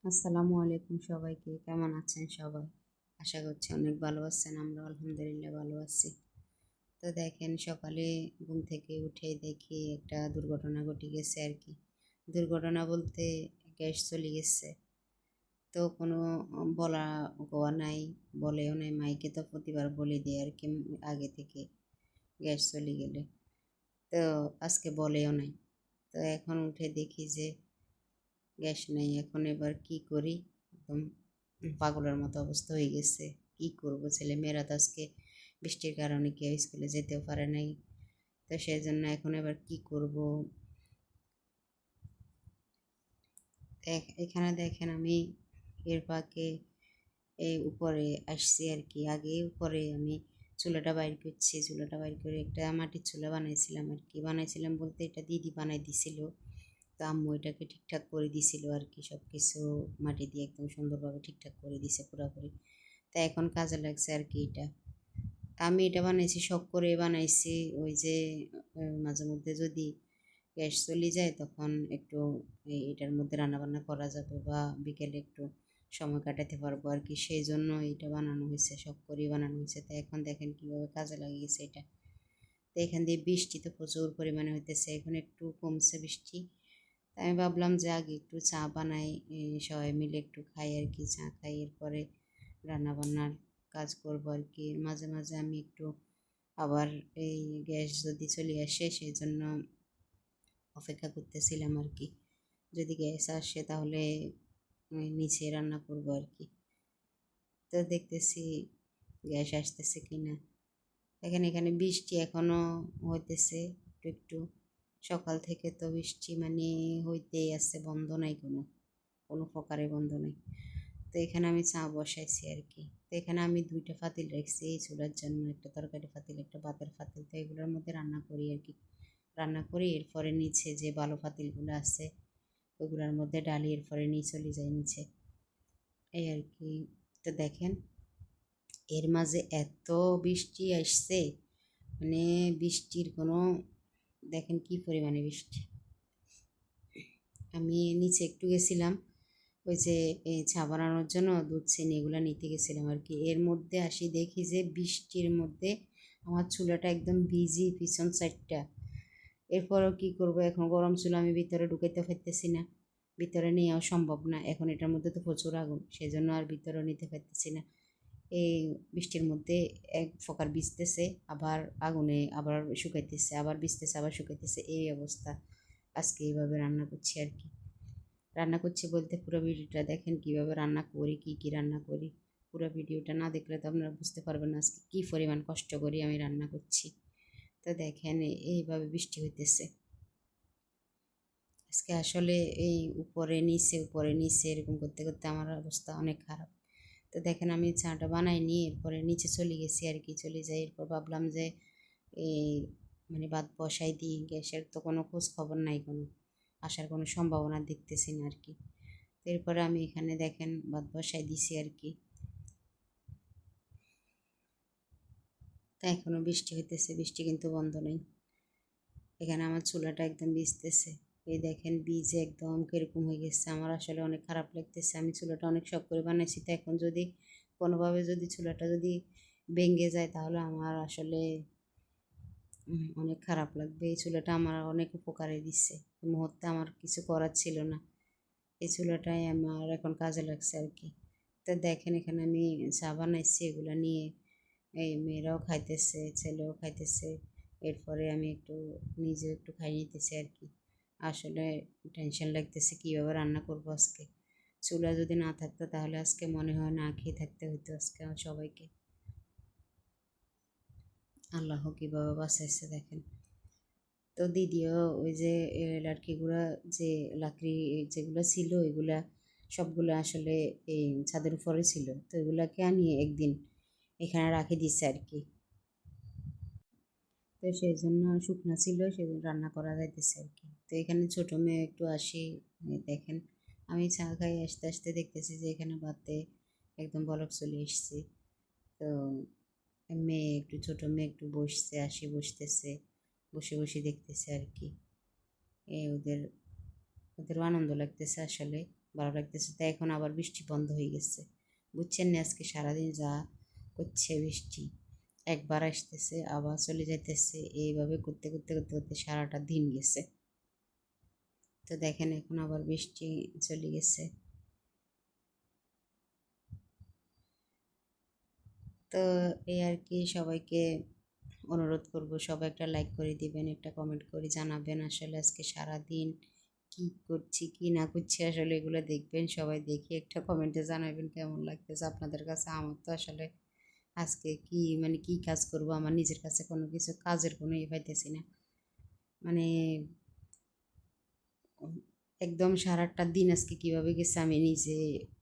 আসসালামু আলাইকুম সবাইকে। কেমন আছেন সবাই? আশা করছি অনেক ভালো আছেন। আমরা আলহামদুলিল্লাহ ভালো আছি। তো দেখেন সকালে ঘুম থেকে উঠে দেখি একটা দুর্ঘটনা ঘটে গেছে আর কি। দুর্ঘটনা বলতে গ্যাস চলে গেছে। তো কোনো বলা কোয়া নাই, বলেও নাই। মাইকে তো প্রতিবার বলে দেয় আর কি আগে থেকে গ্যাস চলে গেলে। তো আজকে বলেও নাই। তো এখন উঠে দেখি যে গ্যাস নেই। এখন এবার কি করি? একদম পাগলের মতো অবস্থা হয়ে গেছে। কি করব? ছেলে মেয়েরা তো আজকে বৃষ্টির কারণে কেউ স্কুলে যেতেও পারে নাই। তো সেই জন্য এখন এবার কি করব? এখানে দেখেন আমি এর ফাঁকে এই উপরে আসছি আর কি। আগে উপরে আমি চুলাটা বাইর করছি। চুলাটা বাইর করে একটা মাটির চুলা বানাইছিলাম আর কি। বানাইছিলাম বলতে এটা দিদি বানাই দিছিল। তো আম্মু এটাকে ঠিকঠাক করে দিছিল আর কি। সব কিছু মাটি দিয়ে একদম সুন্দরভাবে ঠিকঠাক করে দিছে পুরোপুরি। তা এখন কাজে লাগছে আর কি এটা। আমি এটা বানাইছি শখ করে বানাইছি। ওই যে মাঝে মধ্যে যদি গ্যাস চলে যায় তখন একটু এটার মধ্যে রান্নাবান্না করা যাবে বা বিকেলে একটু সময় কাটাতে পারবো আর কি। সেই জন্য এটা বানানো হয়েছে, শখ করেই বানানো হয়েছে। তো এখন দেখেন কীভাবে কাজে লাগিয়েছে এটা। তো এখান দিয়ে বৃষ্টি তো প্রচুর পরিমাণে হইতেছে, এখন একটু কমছে বৃষ্টি। তাই আমি ভাবলাম যে আগে একটু চা বানাই, সবাই মিলে একটু খাই আর কি। চা খাই, এরপরে রান্নাবান্নার কাজ করবো আর কি। মাঝে মাঝে আমি একটু আবার এই গ্যাস যদি চলে আসে সেই জন্য অপেক্ষা করতেছিলাম আর কি। যদি গ্যাস আসে তাহলে নিচে রান্না করবো আর কি। তো দেখতেছি গ্যাস আসতেছে কি না। এখানে বৃষ্টি এখনো হইতেছে একটু একটু। সকাল থেকে তো বৃষ্টি মানে হইতেই আছে, বন্ধ নাই, কোনো কোনো প্রকারে বন্ধ নাই। তো এখানে আমি চা বসাইছি আর কি। তো এখানে আমি দুইটা পাতিল রাখছি এই চুলার জন্য, একটা তরকারি পাতিল একটা ভাতের পাতিল। তো এগুলোর মধ্যে রান্না করি আর কি। রান্না করি, এরপরে নিচে যে ভালো পাতিলগুলো আছে ওগুলোর মধ্যে ডালি, এরপরে নিয়ে চলে যায় নিচে, এই আর কি। তো দেখেন এর মাঝে এত বৃষ্টি আসছে, মানে বৃষ্টির কোনো, দেখেন কি পরিমাণে বৃষ্টি। আমি নিচে একটু গেছিলাম ওই যে চা বানানোর জন্য দুধ চিনি এগুলো নিতে গেছিলাম আর কি। এর মধ্যে আসি দেখি যে বৃষ্টির মধ্যে আমার চুলাটা একদম ভিজি পিছন সাইডটা। এরপরও কি করব? এখন গরম চুলা আমি ভিতরে ঢুকাইতে পারতেছি না, ভিতরে নেওয়াও সম্ভব না। এখন এটার মধ্যে তো প্রচুর আগুন, সেই জন্য আর ভিতরে নিতে পারতেছি না। এই বৃষ্টির মধ্যে এক প্রকার ভিজতেছে, আবার আগুনে আবার শুকাইতেছে, আবার ভিজতেছে আবার শুকাইতেছে, এই অবস্থা। আজকে এইভাবে রান্না করছি আর কি। রান্না করছি বলতে পুরো ভিডিওটা দেখেন কীভাবে রান্না করি, কী কী রান্না করি। পুরো ভিডিওটা না দেখলে তো আপনারা বুঝতে পারবেন না আজকে কী পরিমাণ কষ্ট করি আমি রান্না করছি। তো দেখেন এইভাবে বৃষ্টি হইতেছে আজকে। আসলে এই উপরে নিচে এরকম করতে করতে আমার অবস্থা অনেক খারাপ। তো দেখেন আমি চাটা বানাইনি, এরপরে নিচে চলে গেছি আর কি। চলে যাই, এরপর ভাবলাম যে এই মানে ভাত বসাই দিই। গ্যাসের তো কোনো খোঁজ খবর নাই, কোনো আসার কোনো সম্ভাবনা দেখতেছি না আর কি। এরপরে আমি এখানে দেখেন ভাত বসাই দিছি আর কি। তা এখনো বৃষ্টি হইতেছে, বৃষ্টি কিন্তু বন্ধ নেই। এখানে আমার চুলাটা একদম ভিজতেছে। এই দেখেন ভিজে একদম কিরকম হয়ে গেছে। আমার আসলে অনেক খারাপ লাগতেছে। আমি চুলাটা অনেক শখ করে বানাইছি। তো এখন যদি কোনোভাবে যদি চুলাটা যদি ভেঙে যায় তাহলে আমার আসলে অনেক খারাপ লাগবে। এই চুলাটা আমার অনেক উপকারে দিচ্ছে। এই মুহূর্তে আমার কিছু করার ছিল না, এই চুলাটাই আমার এখন কাজে লাগছে আর কি। তো দেখেন এখানে আমি চা বানাইছি, এগুলো নিয়ে এই মেয়েরাও খাইতেছে, ছেলেও খাইতেছে। এরপরে আমি একটু নিজে একটু খাই নিতেছি আর কি। আসলে টেনশন লাগতেছে কীভাবে রান্না করবো আজকে। চুলা যদি না থাকতো তাহলে আজকে মনে হয় না খেয়ে থাকতে হতো আজকে সবাইকে। আল্লাহ কীভাবে বাঁচাইছে দেখেন। তো দিদিও ওই যে লাটকিগুলো, যে লাকড়ি যেগুলো ছিল এগুলা সবগুলো আসলে এই ছাদের উপরে ছিল। তো এগুলাকে আনিয়ে একদিন এখানে রাখে দিচ্ছে আর কি। তো সেই জন্য শুকনা ছিল, সেজন্য রান্না করা যাইতেছে আর কি। তো এখানে ছোটো মেয়ে একটু আসি, দেখেন আমি চা খাই আসতে আসতে দেখতেছি যে এখানে ভাতে একদম বলক চলে এসছে। তো মেয়ে একটু ছোটো মেয়ে একটু বসছে, আসি বসতেছে, বসে বসে দেখতেছে আর কি। ওদের ওদেরও আনন্দ লাগতেছে আসলে। ভালো লাগতেছে। তাই এখন আবার বৃষ্টি বন্ধ হয়ে গেছে, বুঝছেন না? আজকে সারাদিন যা করছে বৃষ্টি, একবার আসতেছে আবার চলে যাইতেছে, এইভাবে করতে করতে করতে করতে সারাটা দিন গেছে। তো দেখেন এখন আবার বৃষ্টি চলে গেছে। তো এই আর কি, সবাইকে অনুরোধ করব সবাই একটা লাইক করে দিবেন, একটা কমেন্ট করে জানাবেন আসলে আজকে সারা দিন কি করছি কি না করছি, আসলে এগুলো দেখবেন সবাই, দেখে একটা কমেন্টে জানাবেন কেমন লাগতেছে আপনাদের কাছে। আমার তো আসলে আজকে কি মানে কি কাজ করব, আমার নিজের কাছে কোনো কিছু কাজের কোনো পাইতেছি না, মানে একদম সারাটা দিন আজকে কিভাবে গেছে আমি নিজে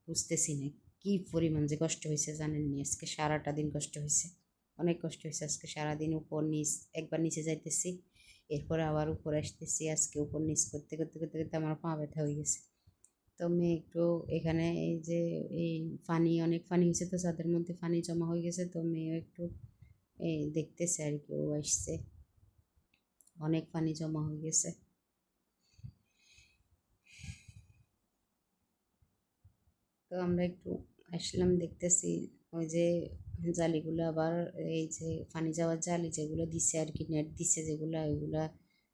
বুঝতেছি না। কি পরিমাণ যে কষ্ট হয়েছে জানেন নি, আজকে সারাটা দিন কষ্ট হয়েছে, অনেক কষ্ট হয়েছে আজকে সারাদিন। উপর নিচ, একবার নিচে যাইতেছি এরপরে আবার উপর আসতেছি, আজকে উপর নিচ করতে করতে করতে করতে আমার পা ব্যথা হয়ে গেছে। তো আমি একটু এখানে এই যে এই পানি, অনেক পানি হয়েছে তো ছাদের মধ্যে পানি জমা হয়ে গেছে, তো মেয়েও একটু এই দেখতেছে আর কি, ও আসছে, অনেক পানি জমা হয়ে গেছে। তো আমরা একটু আসলাম, দেখতেছি ওই যে জালিগুলো আবার, এই যে পানি যাওয়ার জালি যেগুলো দিছে আর কি, নেট দিছে যেগুলো, ওইগুলা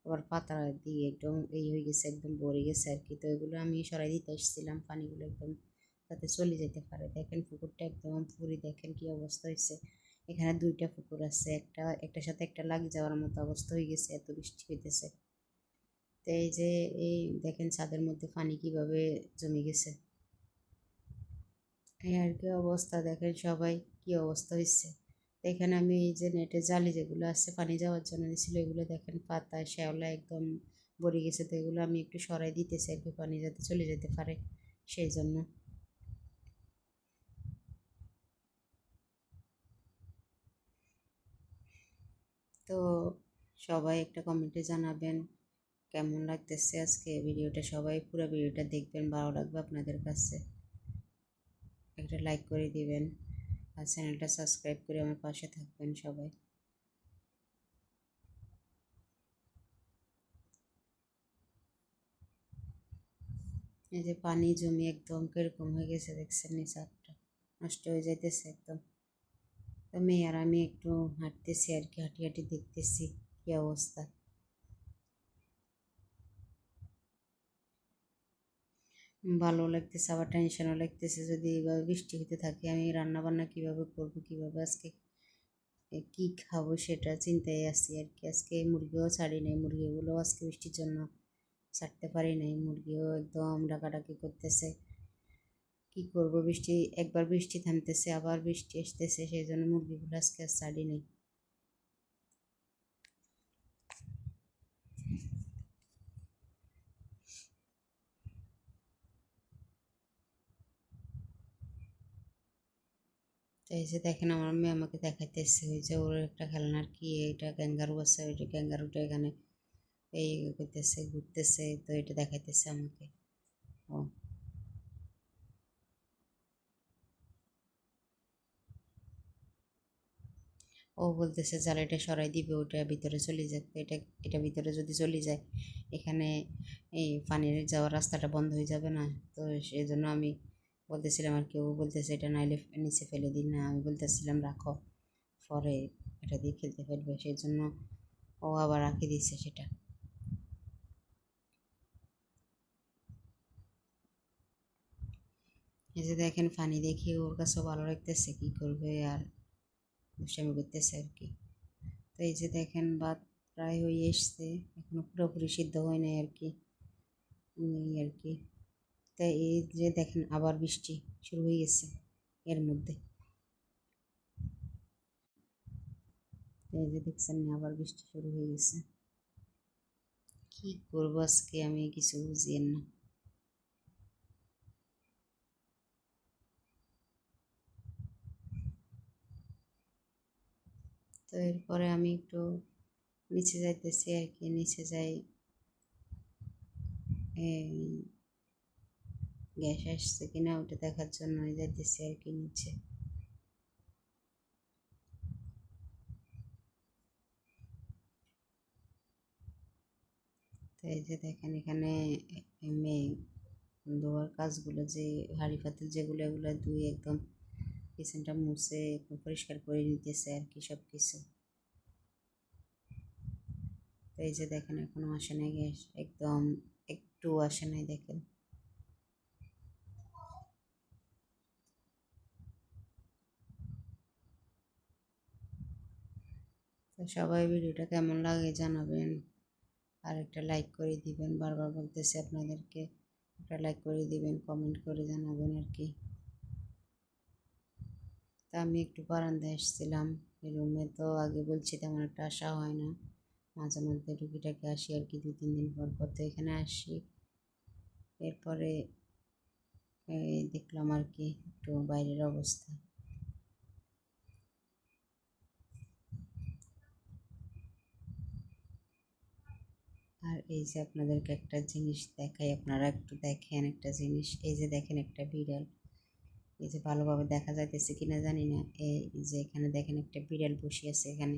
আবার পাতা দিয়ে একদম এই হয়ে গেছে, একদম ভরে গেছে আর কি। তো এগুলো আমি সরাই দিতে এসেছিলাম, পানিগুলো একদম যাতে চলে যেতে পারে। দেখেন পুকুরটা একদম পুরি, দেখেন কি অবস্থা হয়েছে। এখানে দুইটা পুকুর আছে, একটার সাথে একটা লাগে যাওয়ার মতো অবস্থা হয়ে গেছে, এত বৃষ্টি হইতেছে। তো এই যে এই দেখেন ছাদের মধ্যে পানি কিভাবে জমে গেছে, এই আর কি অবস্থা। দেখেন সবাই কি অবস্থা হয়েছে। এখানে আমি এই যে নেটের জালি যেগুলো আছে পানি যাওয়ার জন্য দিয়েছিল, এগুলো দেখেন পাতা শ্যাওলা একদম ভরে গেছে। তো এগুলো আমি একটু সরাই দিতেছি আর কি, পানি যাতে চলে যেতে পারে সেই জন্য। তো সবাই একটা কমেন্টে জানাবেন কেমন লাগতেছে আজকে ভিডিওটা, সবাই পুরো ভিডিওটা দেখবেন, ভালো লাগবে আপনাদের কাছে। একটা লাইক করে দিবেন আর চ্যানেলটা সাবস্ক্রাইব করে আমার পাশে থাকবেন সবাই। এই যে পানি জমি একদম কিরকম হয়ে গেছে দেখছেন, নিচারটা নষ্ট হয়ে যাইতেছে একদম। তো মেয়ে আর আমি একটু হাঁটতেছি আর কি, হাঁটি হাঁটি দেখতেছি কি অবস্থা। ভালো লাগতেছে আবার টেনশনও লাগতেছে, যদি এইভাবে বৃষ্টি হতে থাকে আমি রান্না বান্না কিভাবে করব, কিভাবে আজকে কি খাবো সেটা চিন্তায় আছি আর কি। আজকে মুরগিও ছাড়ি নাই, মুরগিগুলো আজকে বৃষ্টির জন্য ছাড়তে পারি নাই, মুরগিও একদম ডাকাডাকি করতেছে। কি করব, বৃষ্টি একবার বৃষ্টি থামতেছে আবার বৃষ্টি আসতেছে, সেই জন্য মুরগিগুলো আজকে আর ছাড়ি নাই। তো এই যে দেখেন আমার মেয়ে আমাকে দেখাইতেছে, ওই যে ওর একটা খেলনার কি এটা ক্যাঙ্গারু আছে, ওইটা ক্যাঙ্গারুটা এখানে এই করতেছে ঘুরতেছে, তো এটা দেখাইতেছে আমাকে। ও ও বলতেছে জালেটা সরাই দিবে, ওটা ভিতরে চলে যাক। তো এটা ভিতরে যদি চলে যায়, এখানে এই পানির যাওয়ার রাস্তাটা বন্ধ হয়ে যাবে না। তো সেই জন্য আমি বলতেছিলাম আর কেউ বলতেছে এটা নাইলে নিচে ফেলে দিন না, আমি বলতেছিলাম রাখো, পরে এটা দিয়ে খেলতে ফেলবে, সেই জন্য ও আবার রাখি দিচ্ছে সেটা। এই যে দেখেন পানি দেখে ওর কাছে ভালো লাগতেছে, কি করবে আর দুষ্টামি করতেছে আর কি। তো এই যে দেখেন ভাত প্রায় হয়ে এসছে, এখনো পুরোপুরি সিদ্ধ হয় নাই আর কি, এই আর কি। তাই এই যে দেখেন আবার বৃষ্টি শুরু হয়ে গেছে এর মধ্যে, এই যে দেখছেন না আবার বৃষ্টি শুরু হয়ে গেছে। কি করবো আজকে আমি কিছু বুঝি না। তো এরপরে আমি একটু নিচে যাইতেছি আর কি, নিচে যাই গ্যাস আসছে কিনা ওটা দেখার জন্য যাইতেছি আর কি নিচে। তো এই যে দেখেন এখানে মেয়ে ধোয়ার কাজগুলো, যে হাঁড়ি পাতিল যেগুলো, এগুলো ধুয়ে একদম কিচেনটা মুছে একদম পরিষ্কার করে নিতেছে আর কি সব কিছু। তো এই যে দেখেন এখনো আসে নাই গ্যাস, একদম একটু আসে নাই দেখেন। তো সবাই ভিডিওটা কেমন লাগে জানাবেন, আর একটা লাইক করে দিবেন, বারবার বলতেছি আপনাদেরকে একটা লাইক করে দিবেন, কমেন্ট করে জানাবেন আর কি। তা আমি একটু বারান্দায় এসেছিলাম, রুমে তো আগে বলছি তেমন একটা আসা হয় না, মাঝে মধ্যে টুকিটাকি আসি আর কি, 2-3 দিন পর পর তো এখানে আসি। এরপরে দেখলাম আর কি একটু বাইরের অবস্থা। আর এই যে আপনাদেরকে একটা জিনিস দেখাই, আপনারা একটু দেখেন একটা জিনিস, এই যে দেখেন একটা বিড়াল, এই যে ভালোভাবে দেখা যাইতেছে কিনা জানি না, এই যে এখানে দেখেন একটা বিড়াল বসে আছে এখানে,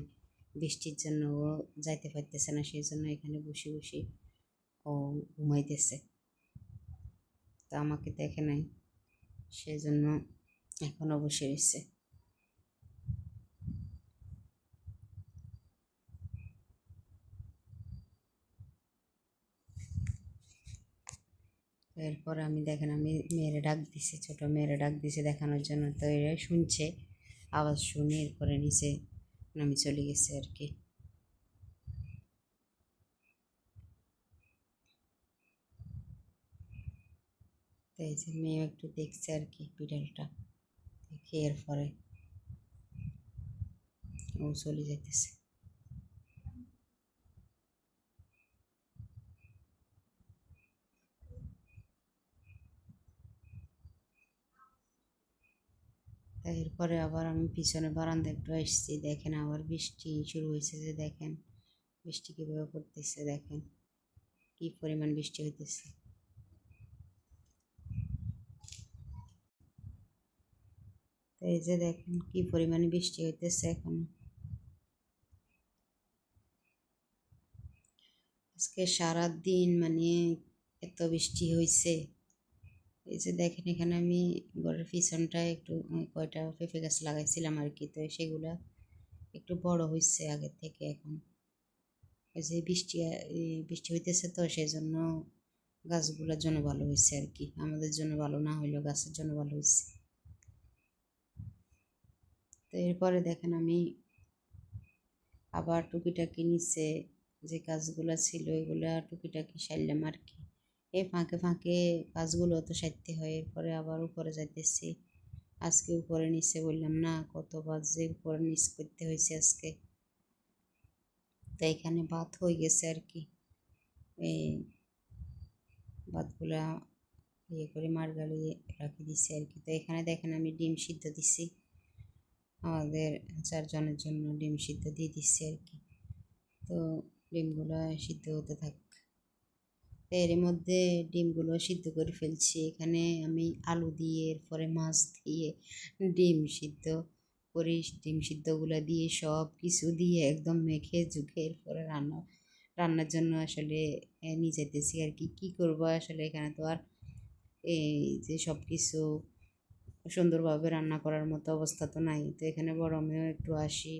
বৃষ্টির জন্য ও যাইতে পারতেছে না, সেই জন্য এখানে বসে বসে ও ঘুমাইতেছে। তা আমাকে দেখে নাই, সেই জন্য এখনও বসে রয়েছে। এরপরে আমি দেখেন আমি মেয়েরে ডাক দিছি, ছোটো মেয়েরে ডাক দিছি দেখানোর জন্য, তো এরা শুনছে, আওয়াজ শুনে এরপরে নিচে নামি চলে গেছে আর কি। তো এই যে মেয়ে একটু দেখছে আর কি বিড়ালটা, দেখে এরপরে ও চলে যাইতেছে। তাই এরপরে আবার আমি পিছনে বারান্দা একটু এসেছি, দেখেন আবার বৃষ্টি শুরু হয়েছে, যে দেখেন বৃষ্টি কীভাবে পড়তেছে, দেখেন কি পরিমাণ বৃষ্টি হইতেছে। তো এই যে দেখেন কি পরিমাণে বৃষ্টি হইতেছে এখন। আজকে সারা দিন মানে এত বৃষ্টি হয়েছে। এই যে দেখেন এখানে আমি ঘরের পিছনটায় একটু কয়টা পেঁপে গাছ লাগাইছিলাম আর কি, তো সেগুলা একটু বড় হয়েছে আগের থেকে এখন। ওই যে বৃষ্টি হইতেছে তো সেই জন্য গাছগুলোর জন্য ভালো হয়েছে আর কি, আমাদের জন্য ভালো না হইলেও গাছের জন্য ভালো হয়েছে। তো এরপরে দেখেন আমি আবার টুকিটাকি নিচে যে কাজগুলো ছিল এগুলা টুকিটাকি সারলাম আর কি। এই ফাঁকে ফাঁকে কাজগুলো তো সারতে হয়, এরপরে আবার উপরে যাইতেছি। আজকে উপরে নিচে বললাম না, কতবার যে উপরে নিচ করতে হয়েছে আজকে। তো এখানে ভাত হয়ে গেছে আর কি, এই ভাতগুলা ইয়ে করে মার গালিয়ে রাখি দিছি আর কি। তো এখানে দেখেন আমি ডিম সিদ্ধ দিছি, আমাদের 4 জনের জন্য ডিম সিদ্ধ দিয়ে দিচ্ছি আর কি। তো ডিমগুলো সিদ্ধ হতে থাক, এর মধ্যে ডিমগুলো সিদ্ধ করে ফেলছি। এখানে আমি আলু দিয়ে এরপরে মাছ দিয়ে ডিম সিদ্ধ করি, ডিম সিদ্ধগুলো দিয়ে সব কিছু দিয়ে একদম মেখে ঝুঁকে এরপরে রান্নার জন্য আসলে নিয়ে যেতেছি আর কি। কী করবো আসলে, এখানে তো আর এই যে সব কিছু সুন্দরভাবে রান্না করার মতো অবস্থা তো নাই। তো এখানে বড় মেয়েও একটু আসি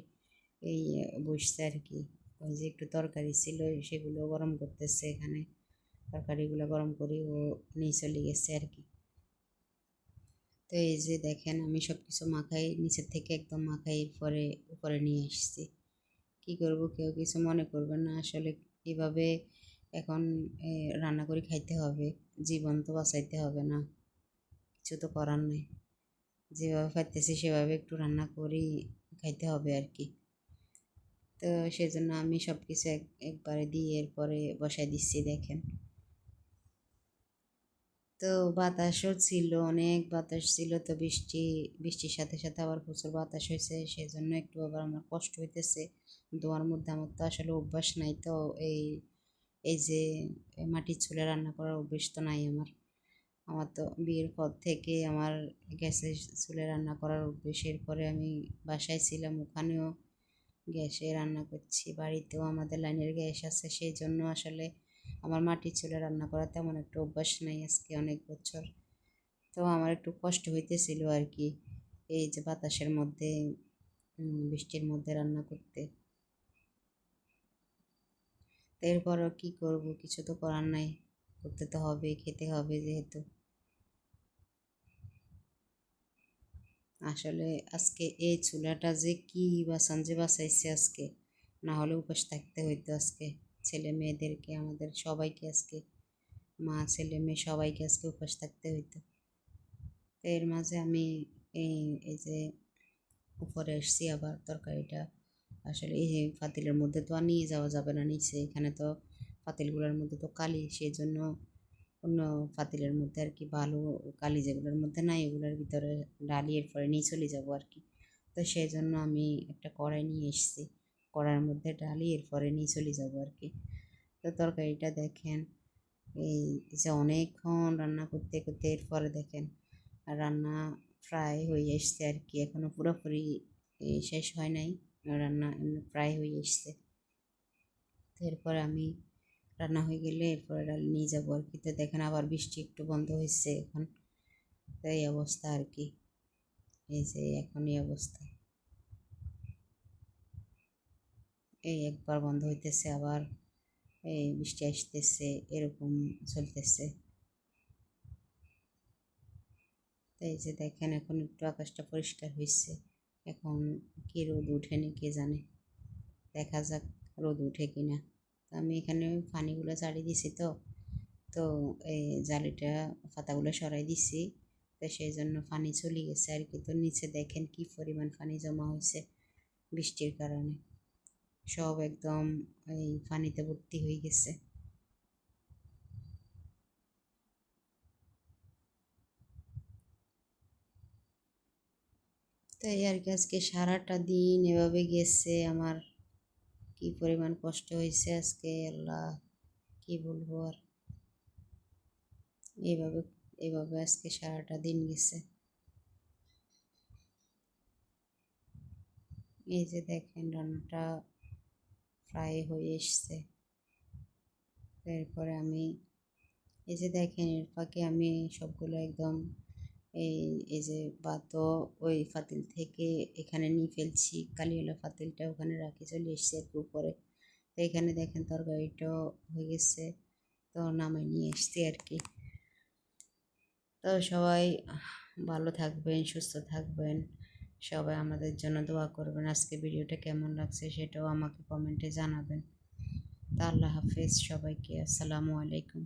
এই বসছে আর কি, ওই যে একটু তরকারি ছিল সেগুলো গরম করতেছে, এখানে তরকারিগুলো গরম করি ও নিয়ে চলে গেছে আর কি। তো এই যে দেখেন আমি সব কিছু মাখাই, নিচের থেকে একদম মাখাই পরে উপরে নিয়ে এসেছি। কী করবো, কেউ কিছু মনে করবে না আসলে, এভাবে এখন রান্না করে খাইতে হবে, জীবন তো বাঁচাইতে হবে না, কিছু তো করার নেই, যেভাবে পারতেছি সেভাবে একটু রান্না করি খাইতে হবে আর কি। তো সেজন্য আমি সব কিছু একবারে দিয়ে এরপরে বসাই দিচ্ছি দেখেন। তো বাতাসও ছিল, অনেক বাতাস ছিল, তো বৃষ্টির সাথে সাথে আবার প্রচুর বাতাস হয়েছে, সেজন্য একটু আবার আমার কষ্ট হইতেছে ধোয়ার মধ্যে। আমার তো আসলে অভ্যাস নাই, তো এই এই যে মাটির চুলে রান্না করার অভ্যেস তো নাই আমার। আমার তো বিয়ের পর থেকে আমার গ্যাসের চুলে রান্না করার অভ্যেস। এরপরে আমি বাসায় ছিলাম, ওখানেও গ্যাসে রান্না করছি, বাড়িতেও আমাদের লাইনের গ্যাস আছে, সেই জন্য আসলে আমার মাটির চুলে রান্না করা তেমন একটা অভ্যাস নেই আজকে অনেক বছর। তো আমার একটু কষ্ট হইতেছিল আর কি, এই যে বাতাসের মধ্যে বৃষ্টির মধ্যে রান্না করতে। তো এরপরও কী করব, কিছু তো করার নাই, করতে তো হবে, খেতে হবে যেহেতু। আসলে আজকে এই চুলাটা যে কি বাঁচান যে বাঁচাইছে আজকে, না হলে উপাস থাকতে হইতো আজকে। ছেলে মেয়েদেরকে, আমাদের সবাইকে আজকে, মা ছেলে মেয়ে সবাইকে আজকে উপাস থাকতে হইতো। তো এর মাঝে আমি এই এই যে উপরে এসছি আবার তরকারিটা, আসলে এই পাতিলের মধ্যে তো আর নিয়ে যাওয়া যাবে না নিচে, এখানে তো পাতিলগুলোর মধ্যে তো কালি, সেই জন্য অন্য পাতিলের মধ্যে আর কি, ভালো কালি যেগুলোর মধ্যে নাই ওগুলোর ভিতরে ডালি এরপরে নিয়ে চলে যাবো আর কি। তো সেই জন্য আমি একটা কড়াই নিয়ে এসেছি, কড়াইয়ের মধ্যে ডালি এরপরে নিয়ে চলে যাবো আর কি। তো তরকারিটা দেখেন, এই যে অনেকক্ষণ রান্না করতে করতে এরপরে দেখেন রান্না প্রায় হয়ে এসছে আর কি, এখনও পুরোপুরি শেষ হয় নাই, রান্না প্রায় হয়ে এসছে। তো এরপরে আমি রান্না হয়ে গেলে এরপরে ডাল নিয়ে যাবো আর কি। তো দেখেন আবার বৃষ্টি একটু বন্ধ হয়েছে এখন, তো এই অবস্থা আর কি, এই যে এখন এই অবস্থা, এই একবার বন্ধ হইতেছে আবার এই বৃষ্টি আসতেছে, এরকম চলতেছে। তো এই যে দেখেন এখন একটু আকাশটা পরিষ্কার হয়েছে, এখন কি রোদ উঠেনি কে জানে, দেখা যাক রোদ উঠে কিনা। তো আমি এখানে পানিগুলো চালিয়ে দিছি, তো তো এই জালিটা পাতাগুলো সরাই দিছি, তো সেই জন্য পানি চলে গেছে আর কি। তো নিচে দেখেন কি পরিমাণ পানি জমা হয়েছে বৃষ্টির কারণে, সব একদম এই পানিতে ভর্তি হয়ে গেছে। তো এই আর কি, আজকে সারাটা দিন এভাবে গেছে আমার, কি পরিমাণ কষ্ট হয়েছে আজকে, আল্লাহ কি বলবো আর। এইভাবে এইভাবে আজকে সারাটা দিন গেছে। এই যে দেখেন রান্নাটা প্রায় হয়ে এসছে। এরপরে আমি এই যে দেখেন এর ফাঁকে আমি সবগুলো একদম এই এই যে ভাতও ওই পাতিল থেকে এখানে নিয়ে ফেলছি, কালিওয়ালা পাতিলটা ওখানে রাখি চলে এসছে একটু উপরে। তো এখানে দেখেন তরকারিটাও হয়ে গেছে, তো নামাই নিয়ে এসছি আর কি। তো সবাই ভালো থাকবেন, সুস্থ থাকবেন, সবাই আমাদের জন্য দোয়া করবেন। আজকে ভিডিওটা কেমন লাগছে সেটাও আমাকে কমেন্টে জানাবেন। তা আল্লাহ হাফেজ সবাইকে, আসসালামু আলাইকুম।